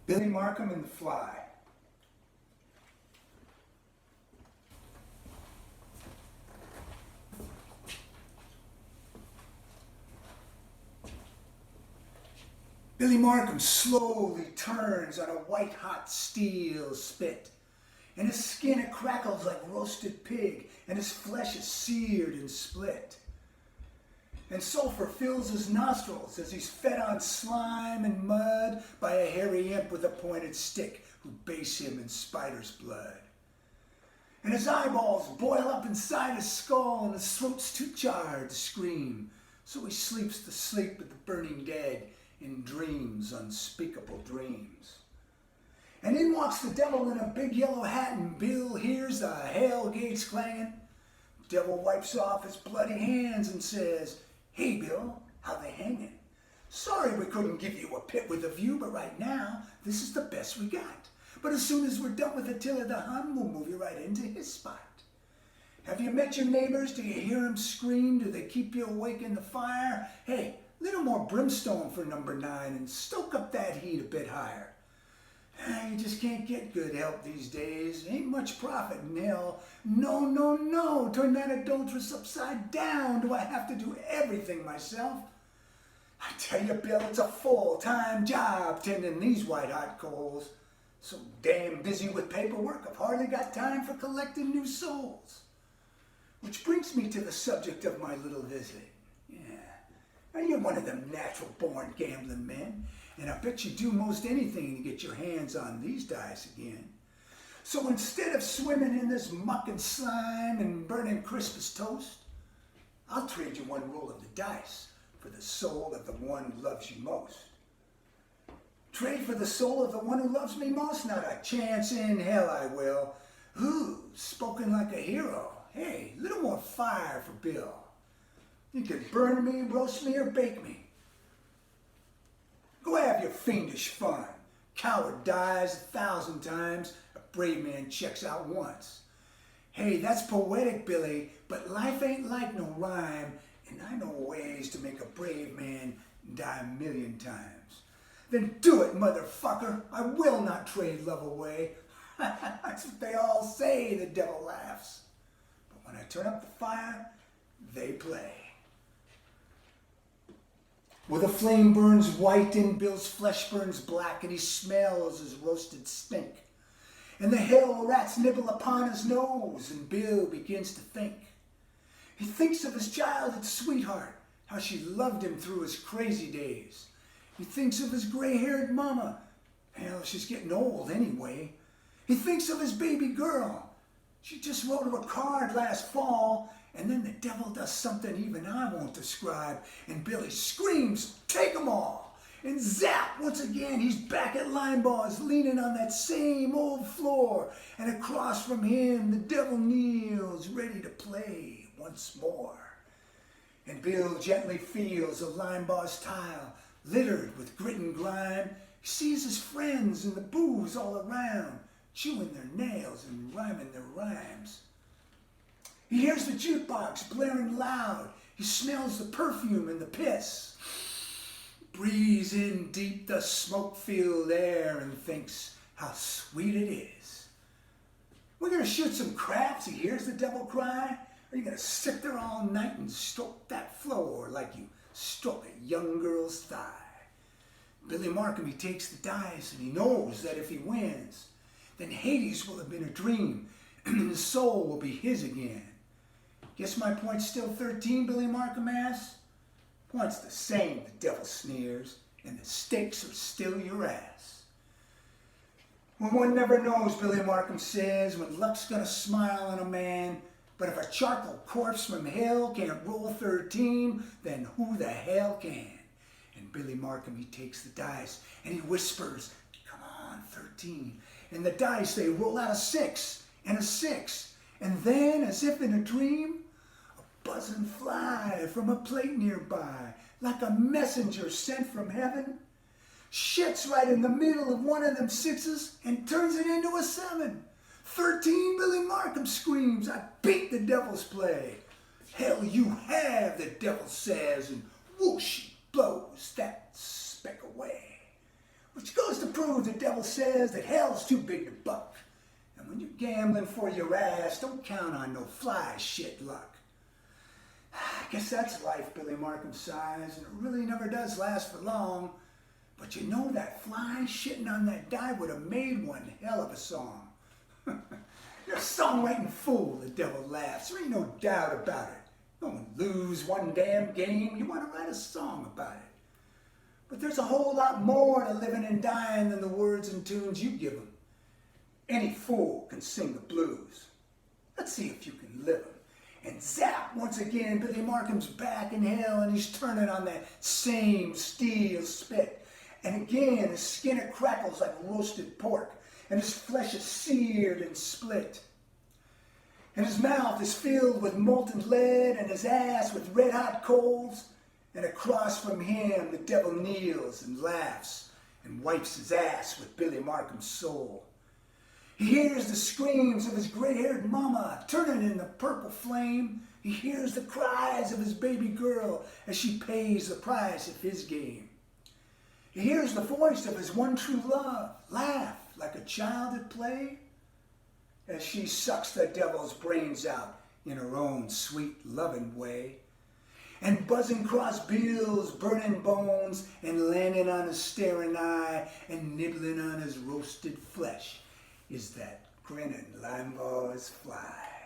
Billy Markham and the Fly. Billy Markham slowly turns on a white-hot steel spit, and his skin it crackles like roasted pig, and his flesh is seared and split. And sulfur fills his nostrils as he's fed on slime and mud by a hairy imp with a pointed stick who base him in spider's blood. And his eyeballs boil up inside his skull, and his throat's too charred to scream, so he sleeps the sleep of the burning dead in dreams, unspeakable dreams. And in walks the devil in a big yellow hat, and Bill hears the hell gates clanging. The devil wipes off his bloody hands and says, "Hey Bill, how they hanging? Sorry we couldn't give you a pit with a view, but right now, this is the best we got. But as soon as we're done with Attila the Hun, we'll move you right into his spot. Have you met your neighbors? Do you hear them scream? Do they keep you awake in the fire? Hey, little more brimstone for number 9 and stoke up that heat a bit higher. You just can't get good help these days. Ain't much profit in hell. No, no, no. Turn that adulteress upside down. Do I have to do everything myself? I tell you, Bill, it's a full-time job tending these white-hot coals. So damn busy with paperwork, I've hardly got time for collecting new souls. Which brings me to the subject of my little visit. Yeah. Now, you're one of them natural-born gambling men, and I bet you do most anything to get your hands on these dice again. So instead of swimming in this muck and slime and burning crisp as toast, I'll trade you one roll of the dice for the soul of the one who loves you most. Trade for the soul of the one who loves me most? Not a chance in hell I will. Ooh, spoken like a hero. Hey, little more fire for Bill. You can burn me, roast me, or bake me. Go have your fiendish fun. Coward dies 1,000 times, a brave man checks out once. Hey, that's poetic, Billy, but life ain't like no rhyme, and I know ways to make a brave man die 1,000,000 times. Then do it, motherfucker. I will not trade love away. That's what they all say, the devil laughs. But when I turn up the fire, they play. Well, the flame burns white and Bill's flesh burns black, and he smells his roasted stink. And the hell rats nibble upon his nose, and Bill begins to think. He thinks of his childhood sweetheart, how she loved him through his crazy days. He thinks of his gray-haired mama. Hell, she's getting old anyway. He thinks of his baby girl. She just wrote her a card last fall, and then the devil does something even I won't describe, and Billy screams, "Take 'em all!" And zap, once again, he's back at Limebaugh's, leaning on that same old floor, and across from him, the devil kneels, ready to play once more. And Bill gently feels of Limebaugh's tile, littered with grit and grime. He sees his friends and the booze all around, chewing their nails and rhyming their rhymes. He hears the jukebox blaring loud. He smells the perfume and the piss. Breathes in deep the smoke-filled air and thinks how sweet it is. We're going to shoot some craps, he hears the devil cry. Or are you going to sit there all night and stroke that floor like you stroke a young girl's thigh? Billy Markham, he takes the dice, and he knows that if he wins, then Hades will have been a dream, and his soul will be his again. Guess my point's still 13, Billy Markham asks. Point's the same, the devil sneers, and the stakes are still your ass. Well, one never knows, Billy Markham says, when luck's gonna smile on a man. But if a charcoal corpse from hell can't roll 13, then who the hell can? And Billy Markham, he takes the dice, and he whispers, "Come on, 13. And the dice, they roll out a 6 and a 6. And then, as if in a dream, a buzzing fly from a plate nearby, like a messenger sent from heaven, shits right in the middle of one of them 6s and turns it into a 7. 13, Billy Markham screams, "I beat the devil's play." "Hell you have," the devil says, and whoosh, he blows that speck away. Which goes to prove true, the devil says that hell's too big to buck. And when you're gambling for your ass, don't count on no fly shit luck. I guess that's life, Billy Markham sighs, and it really never does last for long. But you know that fly shitting on that die would have made one hell of a song. You're a songwriting fool, the devil laughs. There ain't no doubt about it. You don't lose one damn game. You want to write a song about it. But there's a whole lot more to living and dying than the words and tunes you give 'em. Any fool can sing the blues. Let's see if you can live 'em. And zap, once again, Billy Markham's back in hell, and he's turning on that same steel spit. And again, his skin it crackles like roasted pork, and his flesh is seared and split. And his mouth is filled with molten lead, and his ass with red-hot coals. And across from him, the devil kneels and laughs and wipes his ass with Billy Markham's soul. He hears the screams of his gray-haired mama turning in the purple flame. He hears the cries of his baby girl as she pays the price of his game. He hears the voice of his one true love laugh like a child at play as she sucks the devil's brains out in her own sweet loving way. And buzzing cross bills, burning bones, and landing on his staring eye, and nibbling on his roasted flesh is that grinning Limeball's fly.